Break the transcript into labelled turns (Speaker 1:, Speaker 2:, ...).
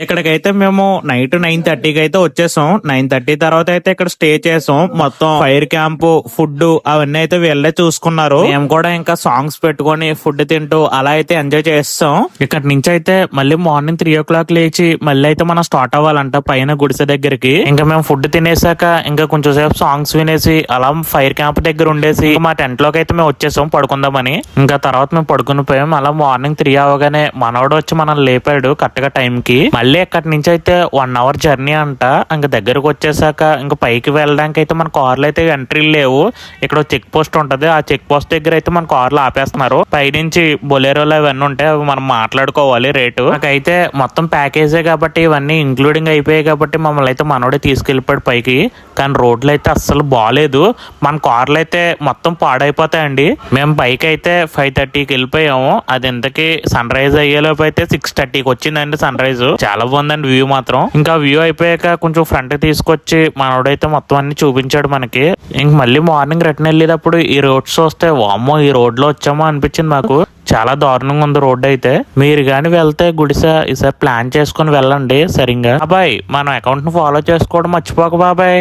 Speaker 1: ఇక్కడికైతే మేము నైట్ 9:30కి అయితే వచ్చేసాం. 9:30 తర్వాత అయితే ఇక్కడ స్టే చేసాం. మొత్తం ఫైర్ క్యాంప్, ఫుడ్ అవన్నీ అయితే వీళ్ళే చూసుకున్నారు. మేము కూడా ఇంకా సాంగ్స్ పెట్టుకొని ఫుడ్ తింటూ అలా అయితే ఎంజాయ్ చేస్తాం. ఇక్కడ నుంచి అయితే మళ్ళీ మార్నింగ్ 3 o'clock లేచి మళ్ళీ అయితే మనం స్టార్ట్ అవ్వాలంట పైన గుడిసె దగ్గరికి. ఇంకా మేము ఫుడ్ తినేసాక ఇంకా కొంచెం సేపు సాంగ్స్ వినేసి అలా ఫైర్ క్యాంప్ దగ్గర ఉండేసి మా టెంట్ లోకి అయితే మేము వచ్చేసాం పడుకుందామని. ఇంకా తర్వాత మేము పడుకుని పోయాం. అలా మార్నింగ్ 3 అవగానే మనోడు వచ్చి మనం లేపాడు కరెక్ట్ గా టైం కి. మళ్ళీ అక్కడి నుంచి అయితే 1 hour జర్నీ అంట. ఇంకా దగ్గరకు వచ్చేసాక ఇంకా పైకి వెళ్ళడానికి అయితే మన కార్లు అయితే ఎంట్రీ లేవు. ఇక్కడ చెక్ పోస్ట్ ఉంటది. ఆ చెక్ పోస్ట్ దగ్గర అయితే మన కార్లు ఆపేస్తున్నారు. పైనుంచి బొలేరోలు అవన్నీ ఉంటాయి, అవి మనం మాట్లాడుకోవాలి రేటు. నాకైతే మొత్తం ప్యాకేజే కాబట్టి ఇవన్నీ ఇంక్లూడింగ్ అయిపోయాయి కాబట్టి మమ్మల్ని అయితే మనోడే తీసుకెళ్ళిపోయాడు పైకి. కానీ రోడ్లు అయితే అస్సలు బాగాలేదు. మన కార్లు అయితే మొత్తం పాడైపోతాయండి. మేము పైకి అయితే 5:30కి వెళ్ళిపోయాము. అది ఇంతకీ సన్ రైజ్ అయ్యేలోపు అయితే 6:30కి వచ్చిందండి సన్ రైజ్. చాలా బాగుందండి వ్యూ మాత్రం. ఇంకా వ్యూ అయిపోయాక కొంచెం ఫ్రంట్ తీసుకొచ్చి మనోడైతే మొత్తం అన్ని చూపించాడు మనకి. ఇంక మళ్ళీ మార్నింగ్ రిటర్న్ వెళ్ళేటప్పుడు ఈ రోడ్స్ వస్తే వామ్మో ఈ రోడ్ లో వచ్చామో అనిపించింది మాకు. చాలా దారుణంగా ఉంది రోడ్ అయితే. మీరు గాని వెళ్తే గుడిసె ఈసారి ప్లాన్ చేసుకుని వెళ్ళండి సరిగ్గా. బాబాయ్ మన అకౌంట్ ను ఫాలో చేసుకోవడం మర్చిపోక బాబాయ్.